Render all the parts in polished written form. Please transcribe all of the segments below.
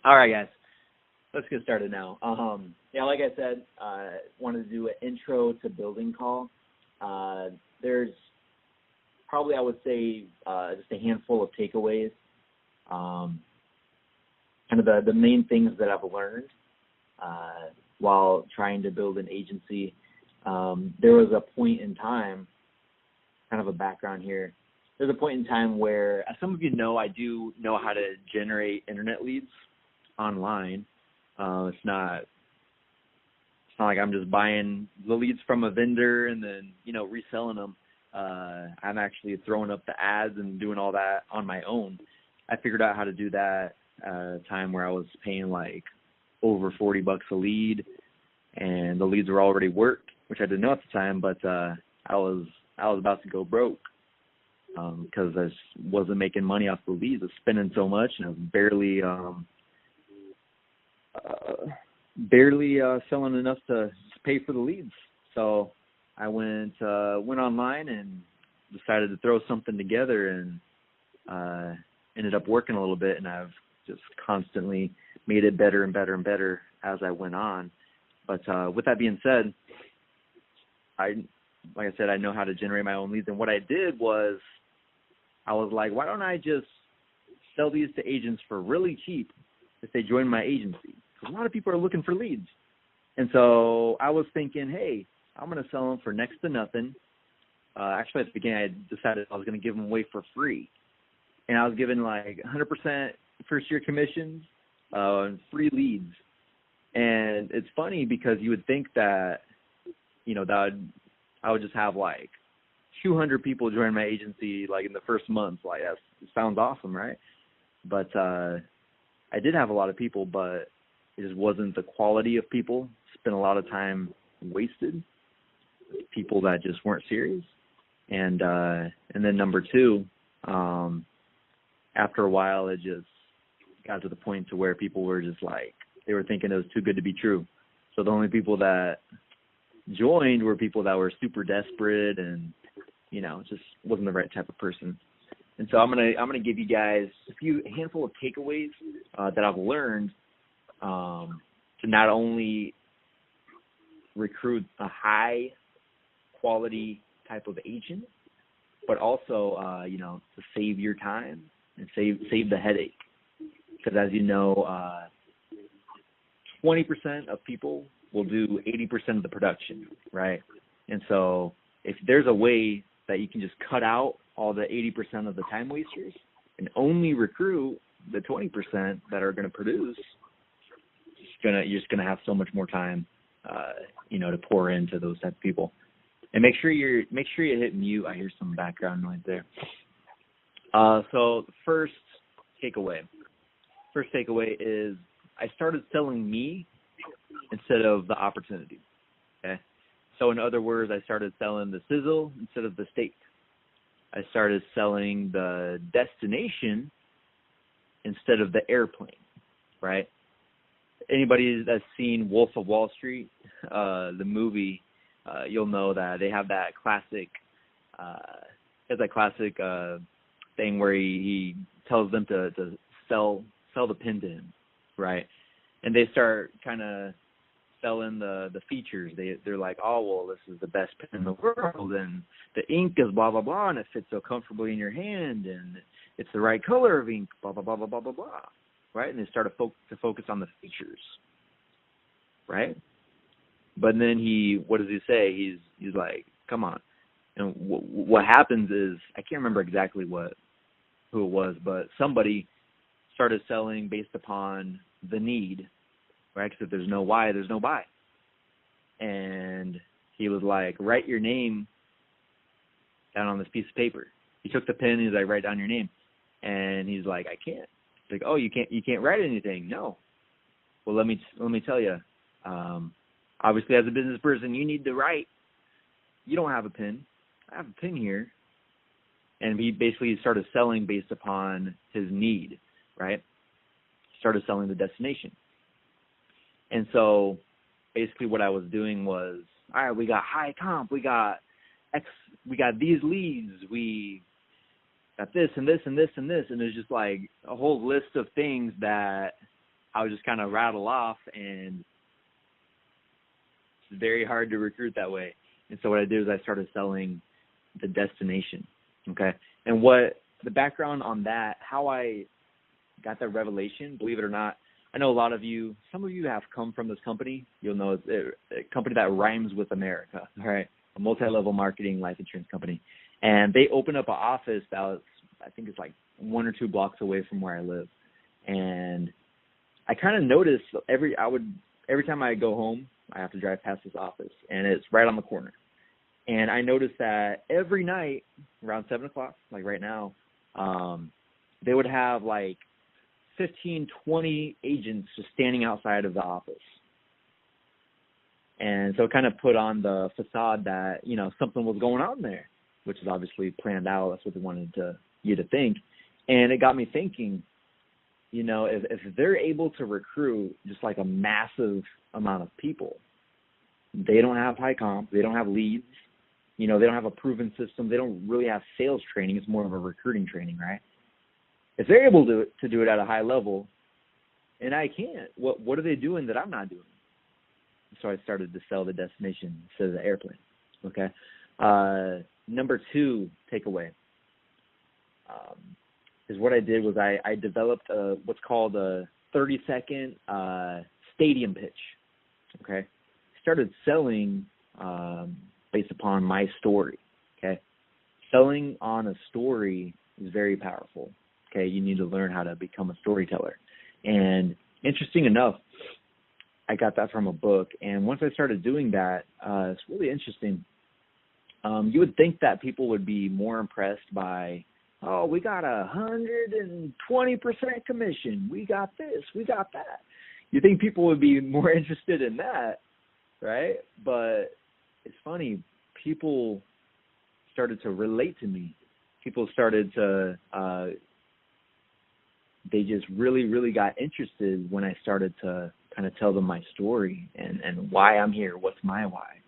All right, guys. Let's get started now. Yeah, like I said, wanted to do an intro to building call. There's probably, I would say, just a handful of takeaways. Kind of the main things that I've learned while trying to build an agency. There was a point in time, kind of a background here. There's a point in time where, as some of you know, I do know how to generate internet leads online. It's not like I'm just buying the leads from a vendor and then, reselling them. I'm actually throwing up the ads and doing all that on my own. I figured out how to do that at a time where I was paying like over $40 a lead, and the leads were already worked, which I didn't know at the time, but I was about to go broke because I just wasn't making money off the leads. I was spending so much, and I was barely selling enough to pay for the leads. So I went online and decided to throw something together, and ended up working a little bit, and I've just constantly made it better and better and better as I went on. But with that being said, like I said, I know how to generate my own leads. And what I did was I was like, why don't I just sell these to agents for really cheap if they join my agency? Because a lot of people are looking for leads. And so I was thinking, hey, I'm going to sell them for next to nothing. Actually, at the beginning, I decided I was going to give them away for free. And I was giving like 100% first-year commissions, free leads. And it's funny because you would think that, I would just have like 200 people join my agency like in the first month. Like, that sounds awesome, right? But I did have a lot of people, but it just wasn't the quality of people. Spent a lot of time wasted. People that just weren't serious. And then number two, after a while, it just got to the point to where people were just like, they were thinking it was too good to be true. So the only people that joined were people that were super desperate and, just wasn't the right type of person. And so I'm gonna give you guys a handful of takeaways that I've learned to not only recruit a high quality type of agent, but also to save your time and save the headache. Because as you know, 20% of people will do 80% of the production, right? And so if there's a way that you can just cut out all the 80% of the time wasters and only recruit the 20% that are going to produce, you're just gonna have so much more time, to pour into those type of people. And make sure you hit mute. I hear some background noise there. So first takeaway is I started selling me instead of the opportunity. Okay. So in other words, I started selling the sizzle instead of the steak. I started selling the destination instead of the airplane, right? Anybody that's seen Wolf of Wall Street, the movie, you'll know that they have that classic, thing where he tells them to sell the pin to him, right? And they start kind of selling the features. They're like, oh, well, this is the best pen in the world, and the ink is blah, blah, blah, and it fits so comfortably in your hand, and it's the right color of ink, blah, blah, blah, blah, blah, blah, blah, right? And they start to focus on the features, right? But then what does he say? He's like, come on. And what happens is, I can't remember exactly who it was, but somebody started selling based upon the need, right? Because if there's no why, there's no buy. And he was like, write your name down on this piece of paper. He took the pen and he's like, write down your name. And he's like, I can't. He's like, oh, you can't write anything? No. Well, let me tell you. Obviously, as a business person, you need to write. You don't have a pen. I have a pen here. And he basically started selling based upon his need, right? Started selling the destination. And so basically what I was doing was, all right, we got high comp, we got these leads, we got this and this and this and this. And there's just like a whole list of things that I would just kind of rattle off, and it's very hard to recruit that way. And so what I did is I started selling the destination, okay? And what the background on that, how I got that revelation, believe it or not, I know a lot of you, some of you have come from this company. You'll know it's a company that rhymes with America, all right? A multi-level marketing life insurance company. And they opened up an office that was, I think it's like 1 or 2 blocks away from where I live. And I kind of noticed every time I go home, I have to drive past this office, and it's right on the corner. And I noticed that every night around 7 o'clock, like right now, they would have like 15, 20 agents just standing outside of the office. And so it kind of put on the facade that, you know, something was going on there, which is obviously planned out. That's what they wanted you to think. And it got me thinking, you know, if they're able to recruit just like a massive amount of people, they don't have high comp, they don't have leads, you know, they don't have a proven system, they don't really have sales training, it's more of a recruiting training, right? If they're able to do it at a high level, and I can't, what are they doing that I'm not doing? So I started to sell the destination instead of the airplane, okay? Number 2 takeaway is what I did was I developed what's called a 30-second stadium pitch, okay? Started selling based upon my story, okay? Selling on a story is very powerful, okay? You need to learn how to become a storyteller. And interesting enough, I got that from a book. And once I started doing that, it's really interesting. You would think that people would be more impressed by, oh, we got 120% commission. We got this, we got that. You think people would be more interested in that, right? But it's funny. People started to relate to me. People started to, they just really, really got interested when I started to kind of tell them my story and why I'm here, what's my why,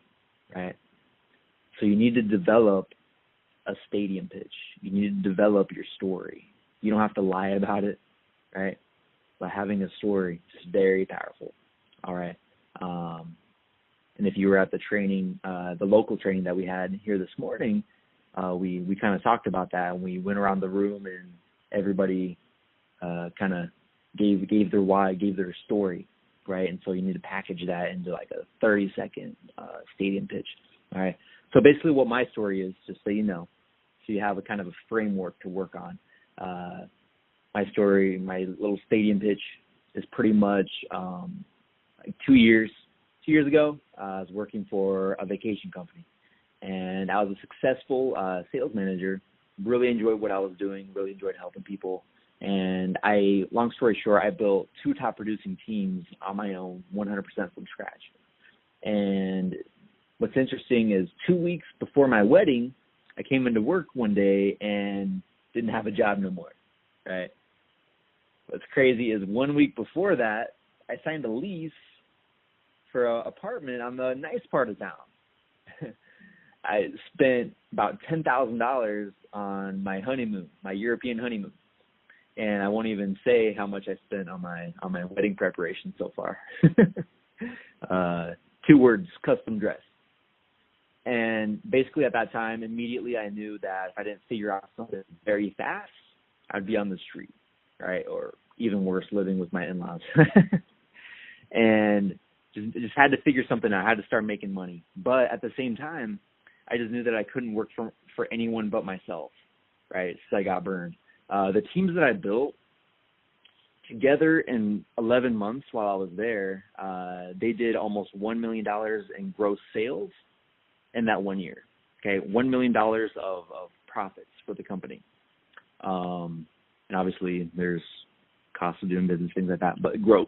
right? So you need to develop a stadium pitch. You need to develop your story. You don't have to lie about it, right? But having a story is very powerful, all right? And if you were at the training, the local training that we had here this morning, we kind of talked about that, and we went around the room, and everybody kind of gave their why, gave their story, right? And so you need to package that into like a 30-second stadium pitch, all right? So basically what my story is, just so you know, so you have a kind of a framework to work on. My story, my little stadium pitch is pretty much like 2 years ago, I was working for a vacation company, and I was a successful sales manager, really enjoyed what I was doing, really enjoyed helping people. And long story short, I built 2 top producing teams on my own, 100% from scratch. And what's interesting is 2 weeks before my wedding, I came into work one day and didn't have a job no more, right? What's crazy is 1 week before that, I signed a lease for an apartment on the nice part of town. I spent about $10,000 on my honeymoon, my European honeymoon. And I won't even say how much I spent on my wedding preparation so far. 2 words, custom dress. And basically at that time, immediately I knew that if I didn't figure out something very fast, I'd be on the street, right? Or even worse, living with my in-laws. And just had to figure something out. I had to start making money. But at the same time, I just knew that I couldn't work for anyone but myself, right? So I got burned. The teams that I built together in 11 months while I was there, they did almost $1 million in gross sales in that 1 year. Okay, $1 million of profits for the company. And obviously there's costs of doing business, things like that, but gross,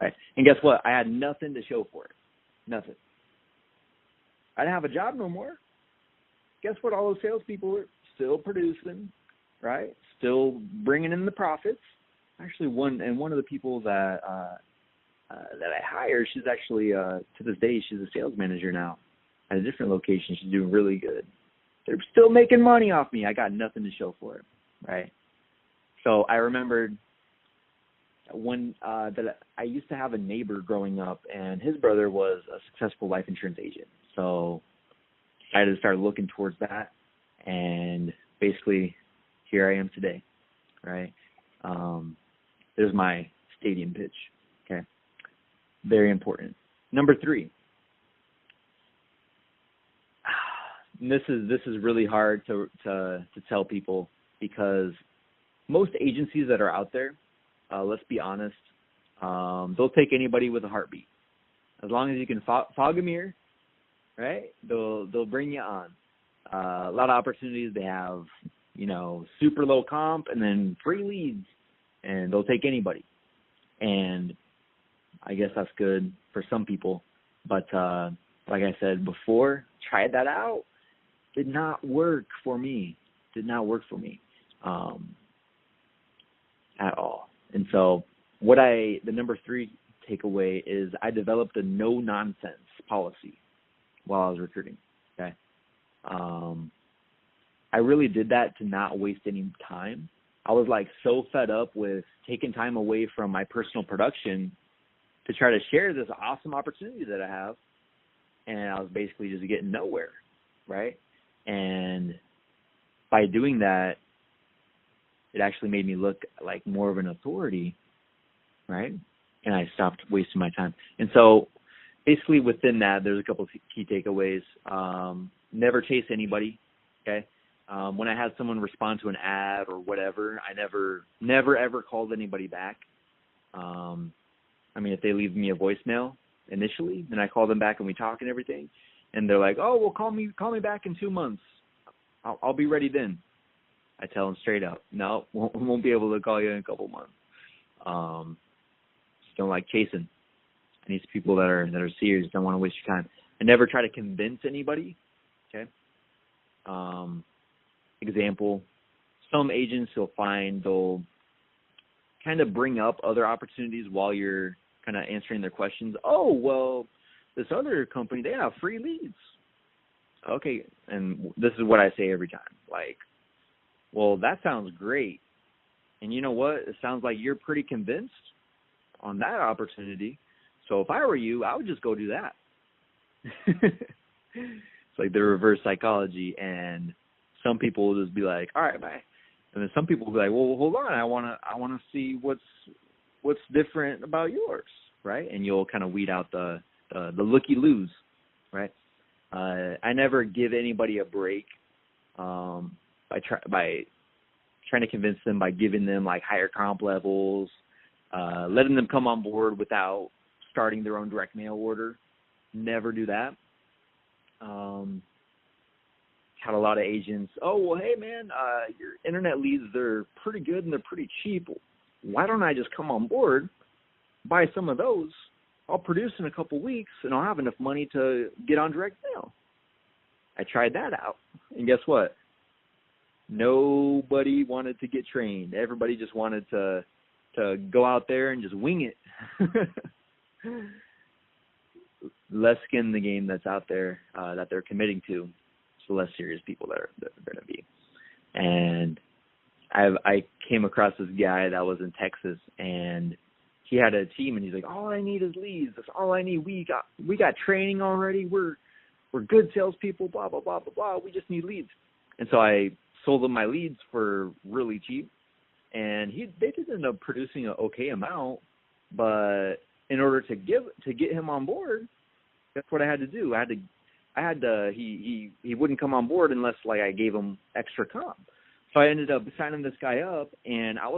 right? And guess what? I had nothing to show for it. Nothing. I didn't have a job no more. Guess what? All those salespeople were still producing, right? Still bringing in the profits. Actually, one of the people that I hired, she's actually to this day she's a sales manager now at a different location. She's doing really good. They're still making money off me. I got nothing to show for it, right? So I remembered when that I used to have a neighbor growing up, and his brother was a successful life insurance agent. So I decided to start looking towards that, and basically here I am today, right? There's my stadium pitch. Okay, very important. Number 3. This is really hard to tell people, because most agencies that are out there, let's be honest, they'll take anybody with a heartbeat. As long as you can fog a mirror, right? They'll bring you on. A lot of opportunities. They have, super low comp and then free leads, and they'll take anybody. And I guess that's good for some people, but like I said before, tried that out. Did not work for me. At all. And so the number 3 takeaway is I developed a no-nonsense policy while I was recruiting. Okay. I really did that to not waste any time. I was like so fed up with taking time away from my personal production to try to share this awesome opportunity that I have. And I was basically just getting nowhere. Right. And by doing that, it actually made me look like more of an authority, right? And I stopped wasting my time. And so basically within that, there's a couple of key takeaways. Never chase anybody, okay? When I had someone respond to an ad or whatever, I never ever called anybody back. If they leave me a voicemail initially, then I call them back and we talk and everything. And they're like, oh, well, call me back in 2 months. I'll be ready then. I tell them straight up, no, won't be able to call you in a couple months. Just don't like chasing. I need people that are serious, don't want to waste your time. I never try to convince anybody. Okay. Example, some agents you'll find they'll kind of bring up other opportunities while you're kind of answering their questions. Oh, well, this other company, they have free leads. Okay, and this is what I say every time. Like, well, that sounds great. And you know what? It sounds like you're pretty convinced on that opportunity. So if I were you, I would just go do that. It's like the reverse psychology. And some people will just be like, all right, bye. And then some people will be like, well, hold on. I want to see what's different about yours, right? And you'll kind of weed out the looky-loos, right? I never give anybody a break by trying to convince them by giving them like higher comp levels, letting them come on board without starting their own direct mail order. Never do that. Had a lot of agents, oh, well, hey, man, your internet leads, they're pretty good and they're pretty cheap. Why don't I just come on board, buy some of those? I'll produce in a couple weeks, and I'll have enough money to get on direct mail. I tried that out, and guess what? Nobody wanted to get trained. Everybody just wanted to go out there and just wing it. Less skin in the game that's out there that they're committing to, so less serious people that are going to be. And I came across this guy that was in Texas, and he had a team, and he's like, all I need is leads. That's all I need. We got training already. We're good salespeople, blah, blah, blah, blah, blah. We just need leads. And so I sold them my leads for really cheap, and they did end up producing an okay amount, but in order to get him on board, that's what I had to do. He wouldn't come on board unless like I gave him extra comp. So I ended up signing this guy up, and I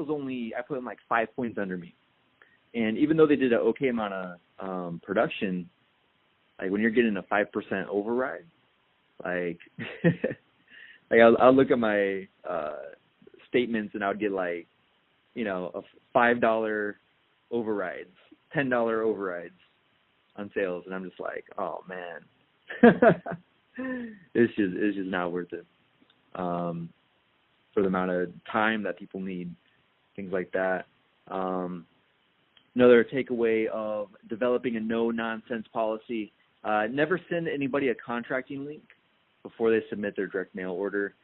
put him like 5 points under me. And even though they did an okay amount of production, like when you're getting a 5% override, like I'll look at my statements and I would get like, a $5 overrides, $10 overrides on sales, and I'm just like, oh man, it's just not worth it for the amount of time that people need, things like that. Another takeaway of developing a no-nonsense policy, never send anybody a contracting link before they submit their direct mail order.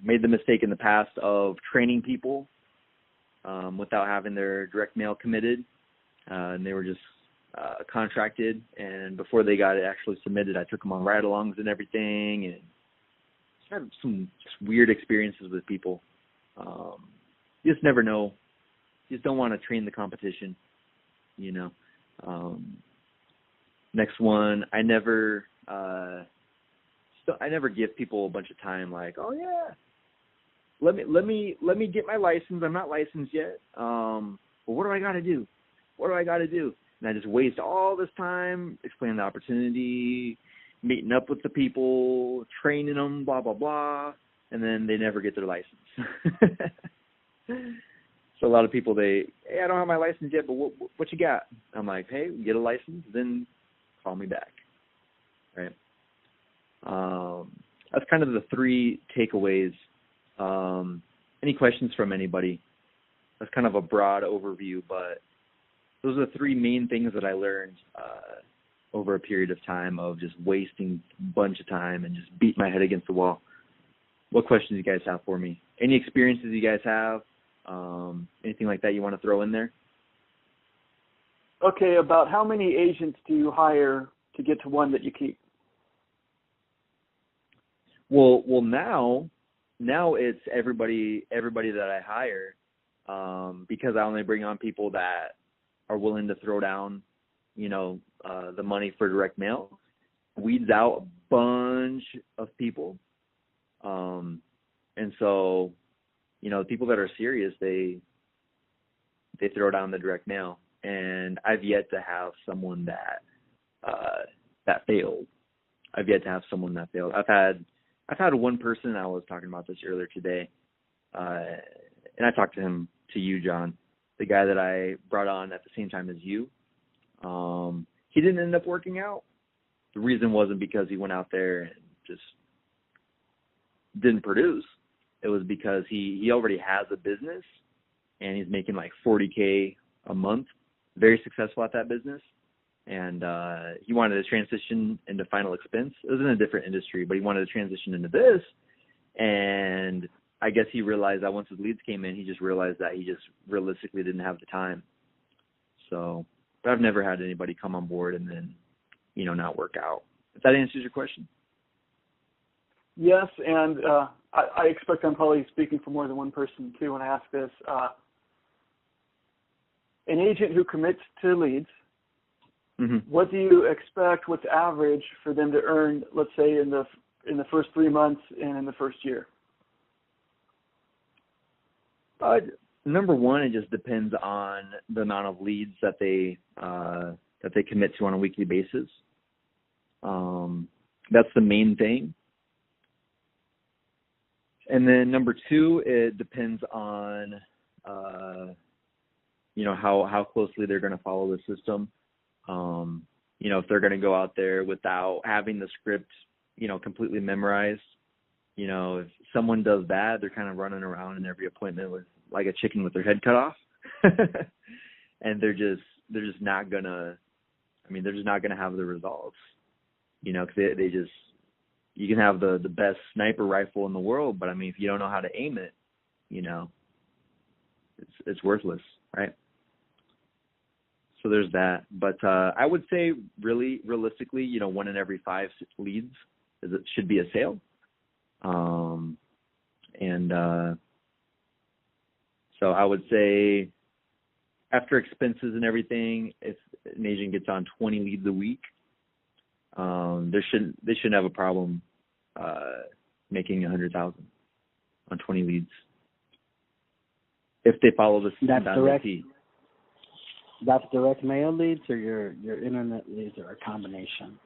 Made the mistake in the past of training people without having their direct mail committed, and they were just contracted. And before they got it actually submitted, I took them on ride-alongs and everything, and had some just weird experiences with people. You just never know. You just don't want to train the competition, you know. Next one, I never give people a bunch of time. Like, oh yeah, let me get my license. I'm not licensed yet. But what do I got to do? What do I got to do? And I just waste all this time explaining the opportunity, meeting up with the people, training them, blah blah blah, and then they never get their license. So a lot of people, hey, I don't have my license yet, but what you got? I'm like, hey, get a license, then call me back, right? That's kind of the 3 takeaways. Any questions from anybody? That's kind of a broad overview, but those are the 3 main things that I learned over a period of time of just wasting a bunch of time and just beat my head against the wall. What questions do you guys have for me? Any experiences you guys have? Anything like that you want to throw in there? Okay, about how many agents do you hire to get to one that you keep? Well, now it's everybody that I hire, because I only bring on people that are willing to throw down, the money for direct mail. Weeds out a bunch of people, and so, people that are serious, they throw down the direct mail, and I've yet to have someone that failed. I've yet to have someone that failed. I've had one person, I was talking about this earlier today, and I talked to you, John, the guy that I brought on at the same time as you. He didn't end up working out. The reason wasn't because he went out there and just didn't produce. It was because he already has a business, and he's making like $40K a month, very successful at that business. And he wanted to transition into final expense. It was in a different industry, but he wanted to transition into this. And I guess he realized that once his leads came in, he just realized that he just realistically didn't have the time. So, but I've never had anybody come on board and then, not work out. If that answers your question. Yes, and I expect I'm probably speaking for more than one person too when I ask this. An agent who commits to leads, mm-hmm. What do you expect? What's average for them to earn? Let's say in the first 3 months and in the first year. Number one, it just depends on the amount of leads that they commit to on a weekly basis. That's the main thing. And then number 2, it depends on, how closely they're going to follow the system. If they're going to go out there without having the script, completely memorized, if someone does that, they're kind of running around in every appointment with like a chicken with their head cut off. And they're just not gonna, they're just not going to have the results, because they just, you can have the best sniper rifle in the world, but if you don't know how to aim it, it's worthless, right? So there's that. But I would say really realistically, 1 in every 5 leads should be a sale. So I would say after expenses and everything, if an agent gets on 20 leads a week, they shouldn't have a problem making $100,000 on 20 leads if they follow the system down to a T. That's direct mail leads or your internet leads, or a combination?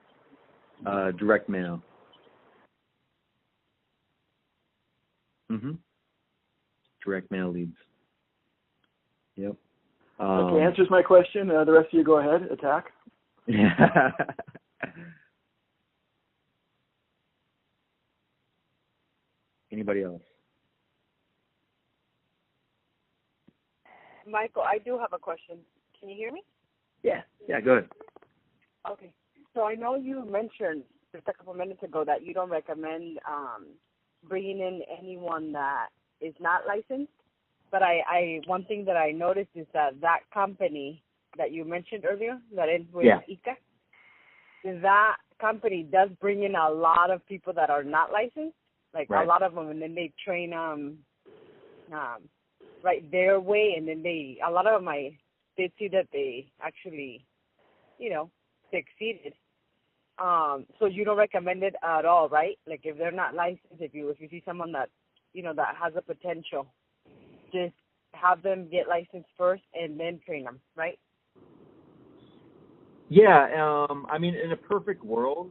Direct mail. Mm-hmm. Direct mail leads. Yep. Okay, answers my question. The rest of you go ahead, attack. Anybody else? Michael, I do have a question. Can you hear me? Yeah, go ahead. Okay. So I know you mentioned just a couple minutes ago that you don't recommend bringing in anyone that is not licensed. But I one thing that I noticed is that company that you mentioned earlier, that ends with ICA, that company does bring in a lot of people that are not licensed, like a lot of them, and then they train right their way, and then a lot of them I did see that they actually, succeeded. So you don't recommend it at all, right? Like if they're not licensed, if you see someone that, that has a potential, just have them get licensed first and then train them, right? Yeah, I mean, in a perfect world,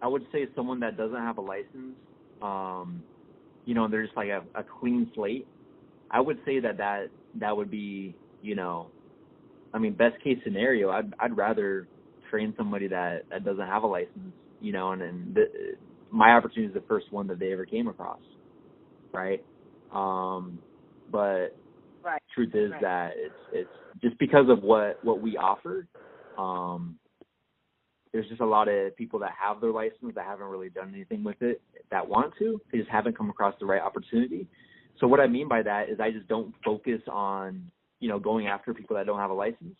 I would say someone that doesn't have a license, they're just like a clean slate. I would say that would be, best case scenario. I'd rather train somebody that doesn't have a license, and my opportunity is the first one that they ever came across, right? But truth is that it's just because of what we offer. There's just a lot of people that have their license that haven't really done anything with it that want to. They just haven't come across the right opportunity. So what I mean by that is I just don't focus on, going after people that don't have a license.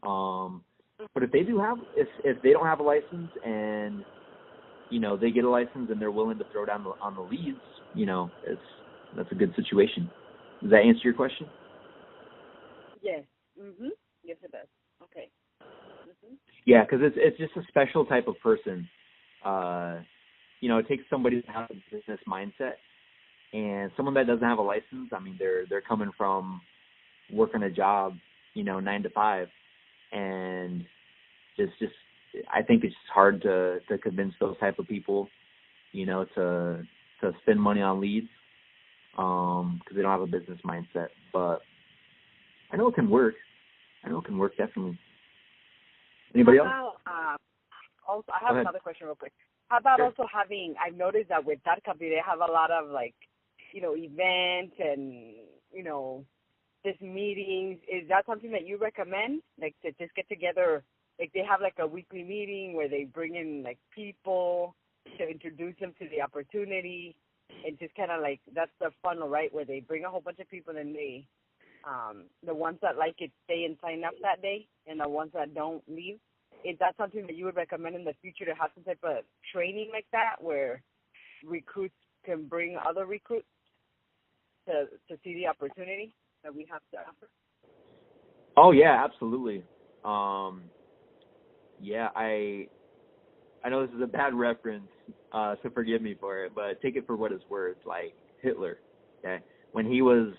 But if they if they don't have a license and, they get a license and they're willing to throw down on the leads, that's a good situation. Does that answer your question? Yes. Yes, it does. Okay. Yeah, because it's just a special type of person. It takes somebody to have a business mindset, and someone that doesn't have a license. I mean, they're coming from working a job, 9 to 5, and just I think it's just hard to convince those type of people, to spend money on leads, because they don't have a business mindset. But I know it can work. Definitely. Anybody else? Also, I have another question real quick. How about also having, I've noticed that with that company, they have a lot of events and, just meetings. Is that something that you recommend? Like to just get together, like they have a weekly meeting where they bring in people to introduce them to the opportunity, and just kind of that's the funnel, right? Where they bring a whole bunch of people and they, the ones that like it stay and sign up that day, and the ones that don't leave. Is that something that you would recommend in the future, to have some type of training like that where recruits can bring other recruits to see the opportunity that we have to offer? Oh, yeah, absolutely. Yeah, I know this is a bad reference, so forgive me for it, but take it for what it's worth. Like Hitler, okay? When he was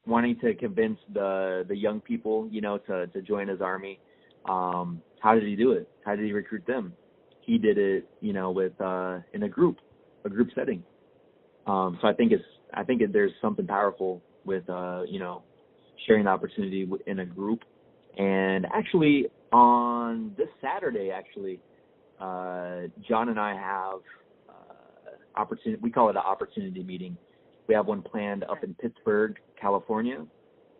wanting to convince the young people, to join his army, how did he do it? How did he recruit them? He did it, with in a group setting. So I think there's something powerful with sharing the opportunity in a group. And actually, on this Saturday, John and I have opportunity. We call it an opportunity meeting. We have one planned up in Pittsburgh, California,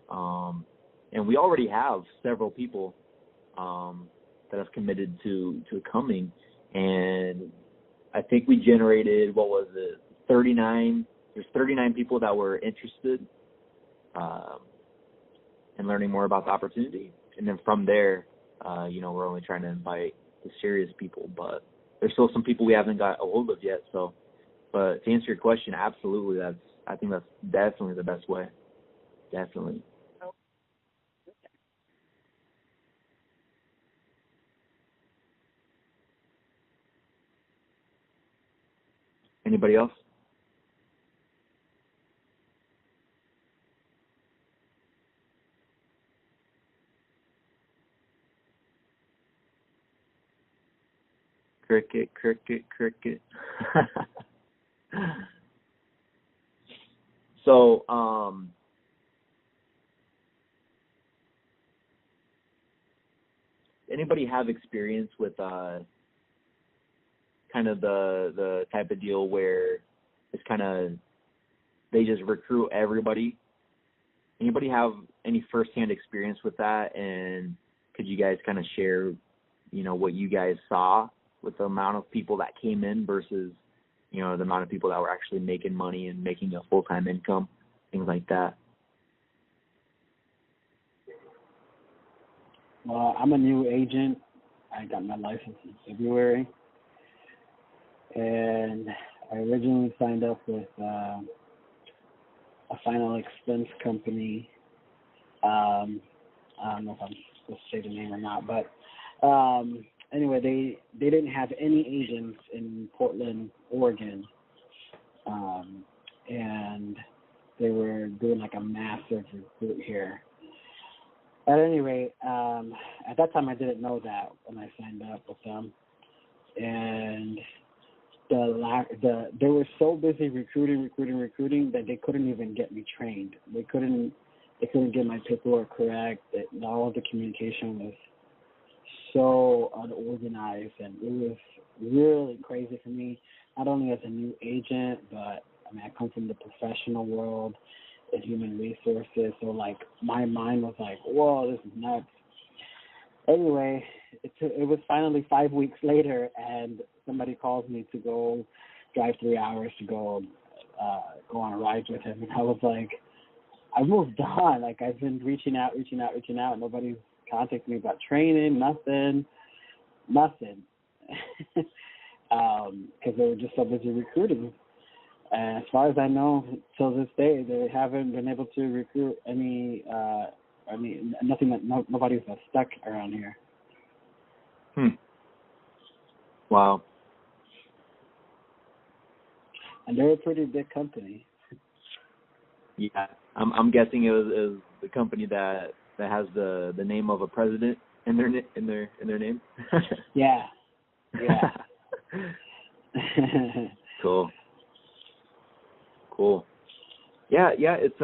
and we already have several people that have committed to coming, and I think we generated, 39. There's 39 people that were interested in learning more about the opportunity, and then from there, we're only trying to invite the serious people, but there's still some people we haven't got a hold of yet. So, but to answer your question, absolutely, I think that's definitely the best way. Definitely. Anybody else? Cricket. So, anybody have experience with kind of the type of deal where it's kind of they just recruit everybody? Anybody have any firsthand experience with that? And could you guys kind of share, what you guys saw with the amount of people that came in versus, the amount of people that were actually making money and making a full-time income, things like that? Well, I'm a new agent. I got my license in February, and I originally signed up with a final expense company. I don't know if I'm supposed to say the name or not, but anyway, they didn't have any agents in Portland, Oregon, and they were doing like a massive recruit here. At any rate, at that time I didn't know that when I signed up with them, and they were so busy recruiting that they couldn't even get me trained. They couldn't get my paperwork correct. All of the communication was so unorganized, and it was really crazy for me. Not only as a new agent, but I mean I come from the professional world in human resources, so like my mind was like, whoa, this is nuts. Anyway, it was finally 5 weeks later, and somebody calls me to go drive 3 hours to go on a ride with him, and I was like, I moved on. Like I've been reaching out. Nobody's contacted me about training, nothing. Because they were just so busy recruiting. And as far as I know, till this day, they haven't been able to recruit any. Nobody's stuck around here. Wow. And they're a pretty big company. Yeah, I'm guessing it was the company that has the name of a president in their name. Yeah. Cool. Yeah, it's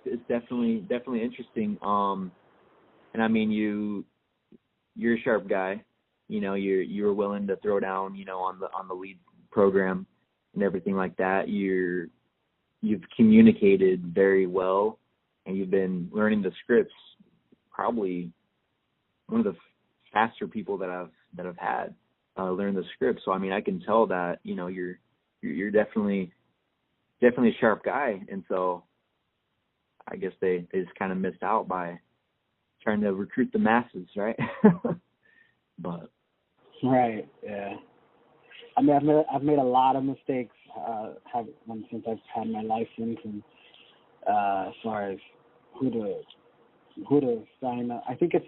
it's definitely interesting. And I mean you're a sharp guy. You were willing to throw down, on the lead program and everything like that. You've communicated very well, and you've been learning the scripts. Probably one of the faster people that I've had learn the scripts. So I mean, I can tell that you're definitely a sharp guy, and so I guess they just kind of missed out by trying to recruit the masses, right? But right, yeah. I mean, I've made a lot of mistakes since I've had my license, and as far as who to sign up. I think it's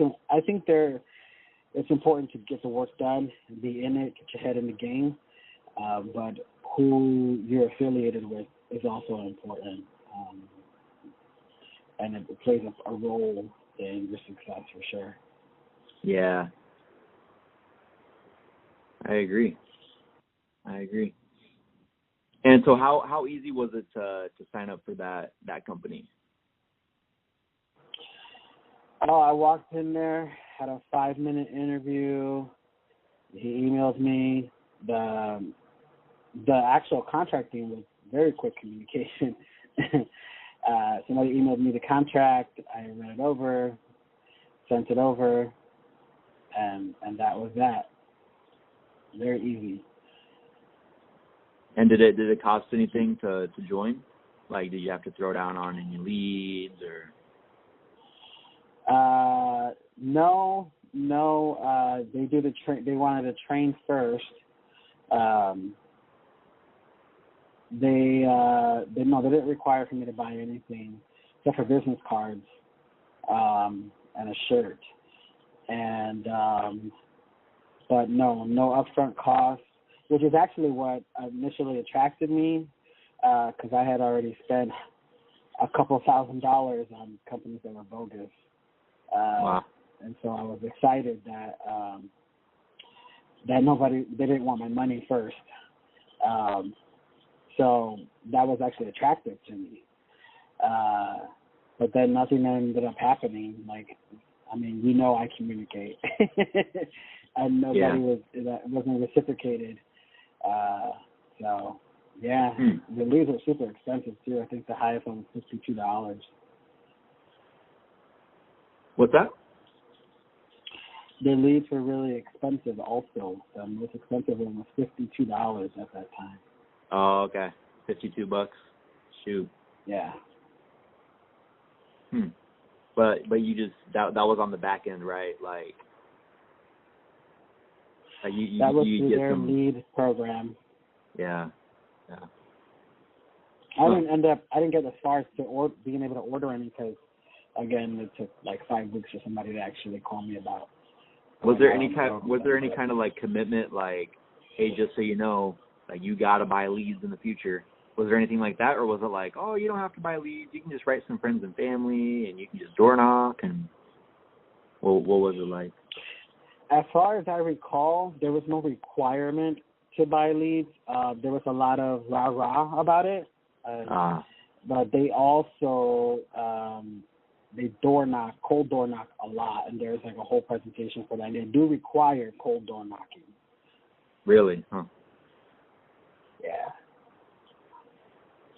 important to get the work done, be in it, get your head in the game, but who you're affiliated with is also important, and it plays a role in your success for sure. Yeah, I agree. And so how easy was it to sign up for that company? Oh, I walked in there, had a 5-minute interview. He emailed me. The actual contracting was very quick communication. Somebody emailed me the contract. I read it over, sent it over, and that was that. Very easy. And did it cost anything to join? Like, did you have to throw down on any leads or? No. They do they wanted to train first. They didn't require for me to buy anything except for business cards, and a shirt. And but no upfront costs, which is actually what initially attracted me, because I had already spent a couple $1,000s on companies that were bogus. Wow. And so I was excited that they didn't want my money first. So that was actually attractive to me. But then nothing ended up happening. Like, I mean, I communicate. And wasn't reciprocated. So, yeah, the leads are super expensive, too. I think the highest one was $52. What's that? The leads were really expensive also. The most expensive one was $52 at that time. Oh, okay. $52. Shoot. Yeah. But you just that was on the back end, right? Like you that was you through get their some, lead program. yeah. I didn't get as far as being able to order any because, again, it took like 5 weeks for somebody to actually call me about. Was there any kind of like commitment, like, hey, just so you know, like you gotta buy leads in the future? Was there anything like that, or was it like, oh, you don't have to buy leads, you can just write some friends and family, and you can just door knock, and what was it like? As far as I recall, there was no requirement to buy leads. There was a lot of rah-rah about it. But they also they cold door knock a lot, and there's like a whole presentation for that. And they do require cold door knocking. Really? Huh. Yeah.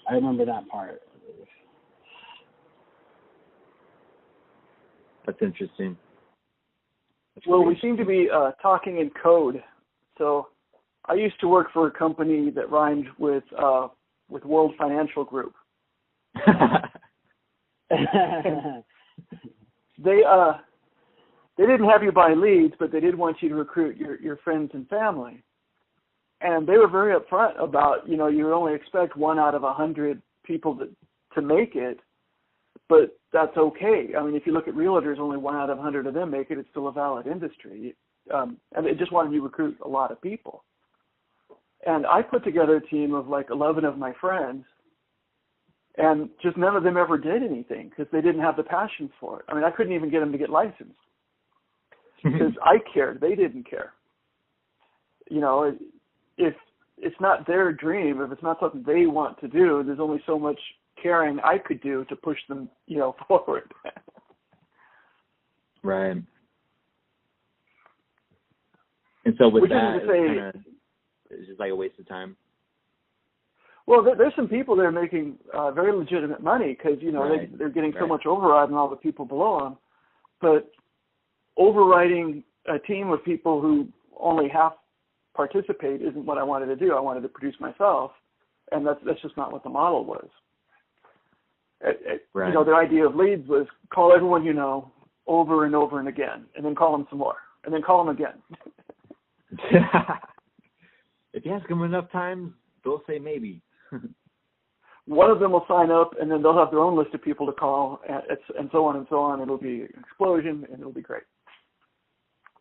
I remember that part. That's interesting. Well, we seem to be talking in code. So I used to work for a company that rhymed with World Financial Group. They didn't have you buy leads, but they did want you to recruit your friends and family. And they were very upfront about, you only expect 1 out of 100 people to make it, but that's okay. I mean, if you look at realtors, only 1 out of 100 of them make it. It's still a valid industry. And they just wanted you to recruit a lot of people. And I put together a team of like 11 of my friends, and just none of them ever did anything because they didn't have the passion for it. I mean, I couldn't even get them to get licensed because I cared. They didn't care. If it's not their dream, if it's not something they want to do, there's only so much caring I could do to push them, forward. Right. And so with Which that, isn't to say, it's just like a waste of time. Well, there's some people that are making very legitimate money because, Right. they're getting so much override on all the people below them. But overriding a team of people who only half participate isn't what I wanted to do. I wanted to produce myself, and that's just not what the model was. Right. Their idea of leads was call everyone you know over and over and again, and then call them some more, and then call them again. If you ask them enough times, they'll say maybe. One of them will sign up, and then they'll have their own list of people to call, and so on and so on. It'll be an explosion, and it'll be great.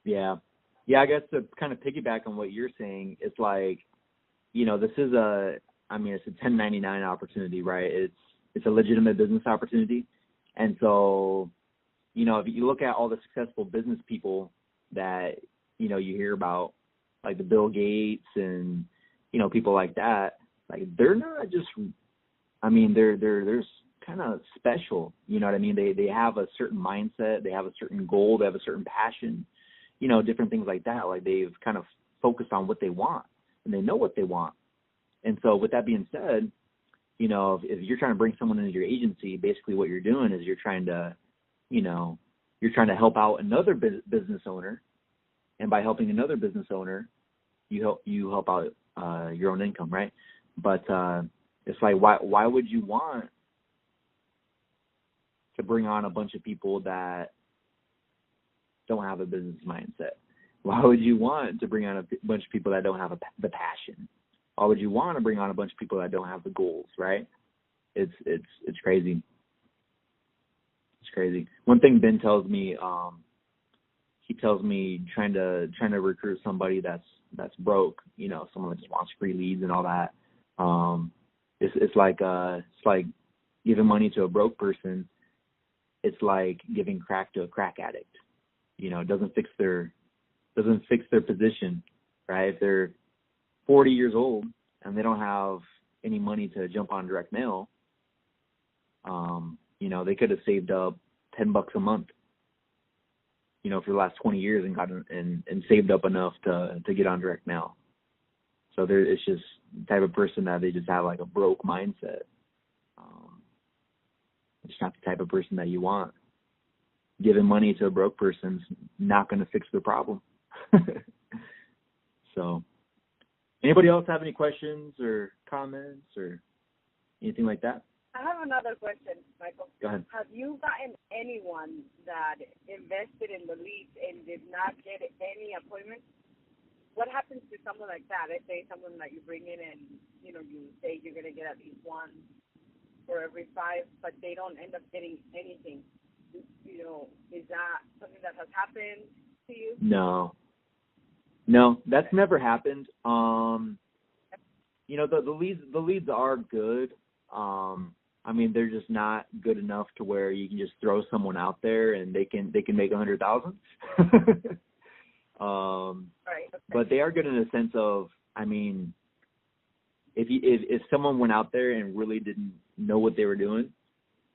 Yeah. Yeah, I guess to kind of piggyback on what you're saying, it's like, this is it's a 1099 opportunity, right? It's a legitimate business opportunity. And so, if you look at all the successful business people that, you hear about, like the Bill Gates and, people like that, like they're not just, they're kind of special, you know what I mean? They have a certain mindset, they have a certain goal, they have a certain passion, different things like that. Like they've kind of focused on what they want and they know what they want. And so with that being said, if you're trying to bring someone into your agency, basically what you're doing is you're trying to help out another business owner. And by helping another business owner, you help out your own income, right? But it's like, why would you want to bring on a bunch of people that don't have a business mindset? Why would you want to bring on a bunch of people that don't have the passion? Why would you want to bring on a bunch of people that don't have the goals, right? It's crazy. It's crazy. One thing Ben tells me, he tells me trying to recruit somebody that's broke, someone that just wants free leads and all that. It's like giving money to a broke person. It's like giving crack to a crack addict. It doesn't fix their position, right? If they're 40 years old and they don't have any money to jump on direct mail, they could have saved up $10 a month, for the last 20 years and saved up enough to get on direct mail. So it's just the type of person that they just have like a broke mindset. It's not the type of person that you want. Giving money to a broke person's not going to fix their problem. So, anybody else have any questions or comments or anything like that? I have another question, Michael. Go ahead. Have you gotten anyone that invested in the leads and did not get any appointments? What happens to someone like that? Let's say someone that you bring in and, you know, you say you're going to get at least one for every 5, but they don't end up getting anything. You know, is that something that has happened to you? No, that's never happened. You know, the leads are good. I mean, they're just not good enough to where you can just throw someone out there and they can make 100,000. Right. Okay. But they are good in a sense of, I mean, if someone went out there and really didn't know what they were doing,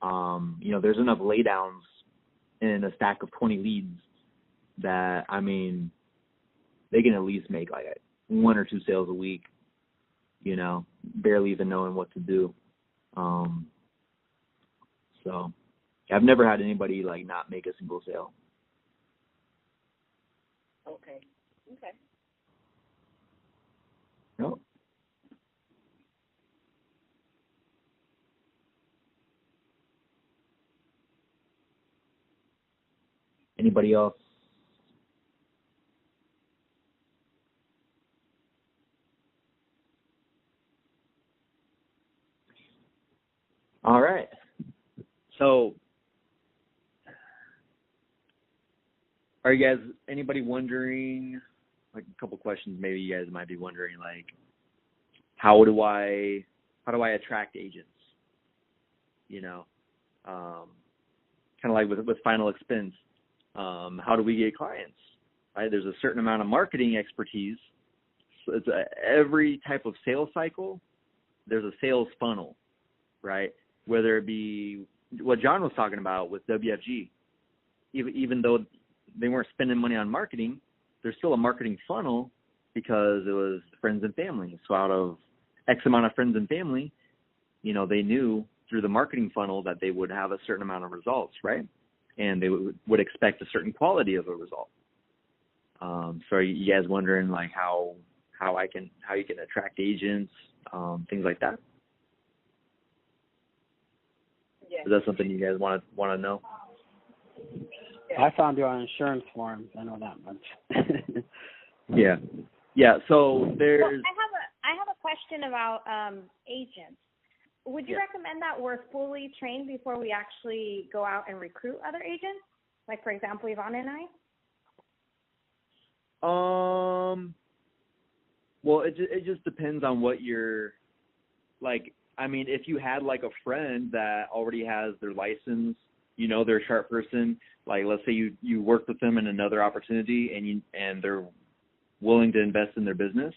you know, there's enough laydowns in a stack of 20 leads that, I mean, they can at least make like 1 or 2 sales a week, you know, barely even knowing what to do. So I've never had anybody like not make a single sale. Okay. No. Anybody else? All right. So, are you guys, anybody wondering, like a couple questions maybe you guys might be wondering, like, how do I attract agents? You know, kind of like with Final Expense, how do we get clients? Right? There's a certain amount of marketing expertise. So it's every type of sales cycle, there's a sales funnel, right? Whether it be what John was talking about with WFG, even though they weren't spending money on marketing, there's still a marketing funnel because it was friends and family. So out of X amount of friends and family, you know, they knew through the marketing funnel that they would have a certain amount of results, right? And they would expect a certain quality of a result. So are you guys wondering like how you can attract agents, things like that? Yeah. Is that something you guys want to know? I found you on insurance forums. I know that much. Yeah. So there's. Well, I have a question about agents. Would you recommend that we're fully trained before we actually go out and recruit other agents? Like, for example, Yvonne and I? Well, it just depends on what you're, like, I mean, if you had, like, a friend that already has their license, you know, they're a sharp person, like, let's say you work with them in another opportunity and they're willing to invest in their business,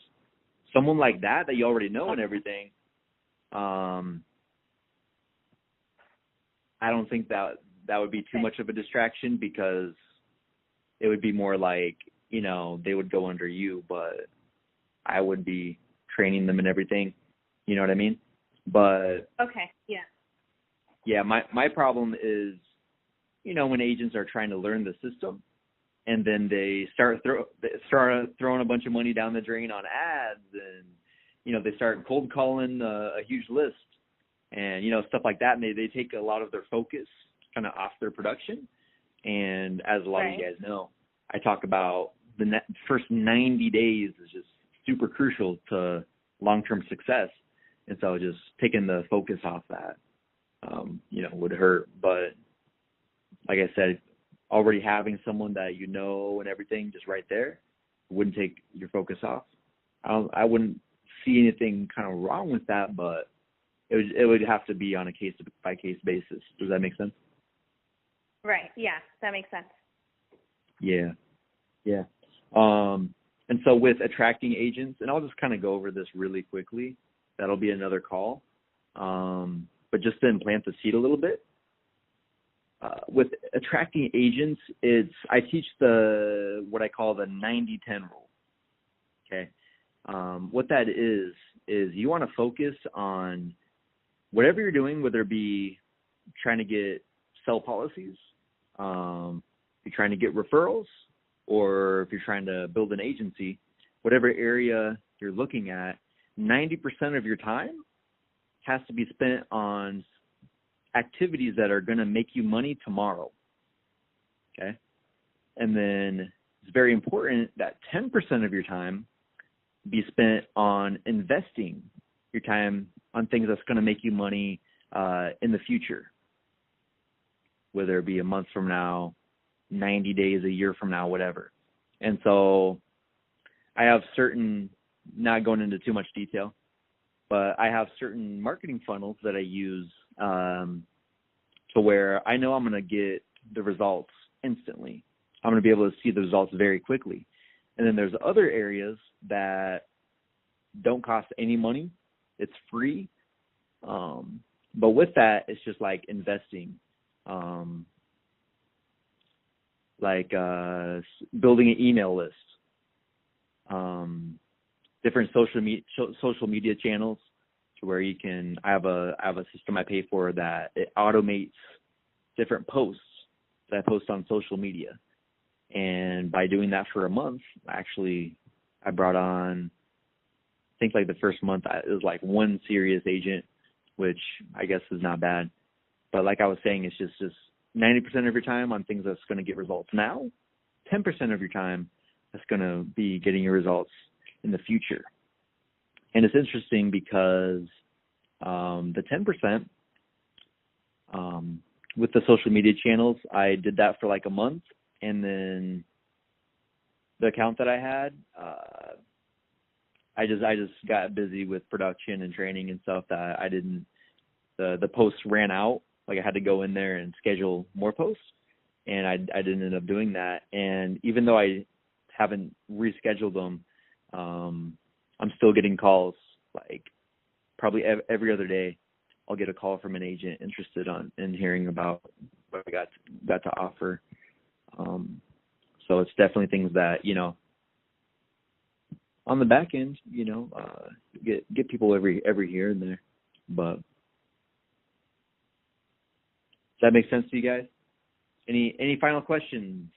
someone like that you already know and everything, I don't think that would be too much of a distraction, because it would be more like, you know, they would go under you, but I would be training them and everything. You know what I mean? But Okay, yeah. Yeah, my problem is, you know, when agents are trying to learn the system and then they start throwing a bunch of money down the drain on ads, and, you know, they start cold calling a huge list and, you know, stuff like that. And they take a lot of their focus kind of off their production. And as a lot of you guys know, I talk about the first 90 days is just super crucial to long-term success. And so just taking the focus off that, you know, would hurt. But like I said, already having someone that you know and everything just right there wouldn't take your focus off. I wouldn't see anything kind of wrong with that, but it would have to be on a case-by-case basis. Does that make sense? Right, yeah, that makes sense. Yeah. And so with attracting agents, and I'll just kind of go over this really quickly. That'll be another call. But just to implant the seed a little bit, with attracting agents, I teach what I call the 90-10 rule. Okay. What that is you want to focus on whatever you're doing, whether it be trying to sell policies, if you're trying to get referrals, or if you're trying to build an agency, whatever area you're looking at, 90% of your time has to be spent on activities that are going to make you money tomorrow. Okay? And then it's very important that 10% of your time be spent on investing your time on things that's going to make you money in the future, whether it be a month from now, 90 days, a year from now, whatever. And so I have certain, not going into too much detail, but I have certain marketing funnels that I use to where I know I'm going to get the results instantly. I'm going to be able to see the results very quickly. And then there's other areas that don't cost any money. It's free. But with that, it's just like investing, like building an email list, different social media channels to where you can, I have a system I pay for that it automates different posts that I post on social media. And by doing that for a month, actually, I brought on, I think like the first month, it was like one serious agent, which I guess is not bad. But like I was saying, it's just 90% of your time on things that's going to get results now, 10% of your time that's going to be getting your results in the future. And it's interesting because the 10%, with the social media channels, I did that for like a month. And then the account that I had, I just got busy with production and training and stuff that I didn't, the posts ran out. Like I had to go in there and schedule more posts, and I didn't end up doing that. And even though I haven't rescheduled them, I'm still getting calls. Like probably every other day, I'll get a call from an agent interested in hearing about what I got to offer. So it's definitely things that, you know, on the back end, you know, get people every here and there. But does that make sense to you guys? Any final questions?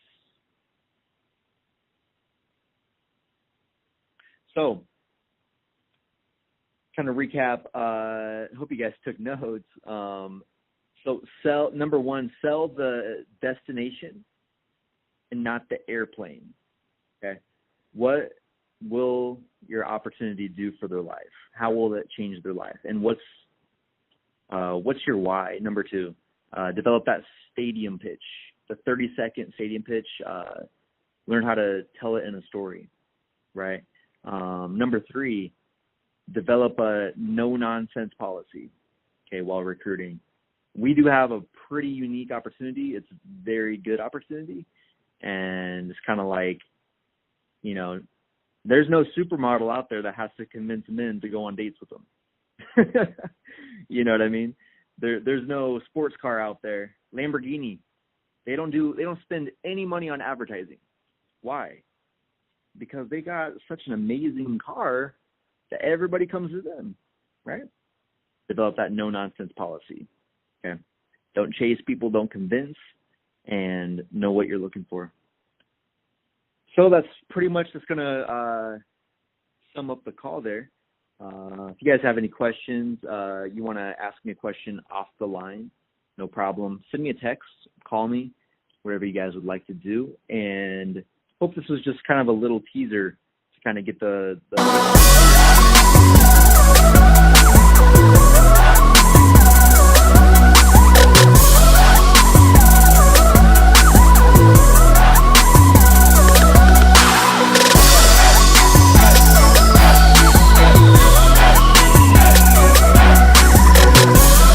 So, kind of recap. Hope you guys took notes. So number one, sell the destination and not the airplane. Okay. What will your opportunity do for their life? How will that change their life? And what's your why? Number two, develop that stadium pitch, the 30-second stadium pitch. Learn how to tell it in a story, right? Number three, develop a no-nonsense policy, okay, while recruiting. We do have a pretty unique opportunity. It's a very good opportunity. And it's kind of like, you know, there's no supermodel out there that has to convince men to go on dates with them. You know what I mean? There's no sports car out there. Lamborghini, they don't spend any money on advertising. Why? Because they got such an amazing car that everybody comes to them, right? Develop that no-nonsense policy, okay? Don't chase people, don't convince, and know what you're looking for. So that's pretty much just going to sum up the call there. If you guys have any questions, you want to ask me a question off the line, no problem. Send me a text, call me, whatever you guys would like to do. And hope this was just kind of a little teaser to kind of get the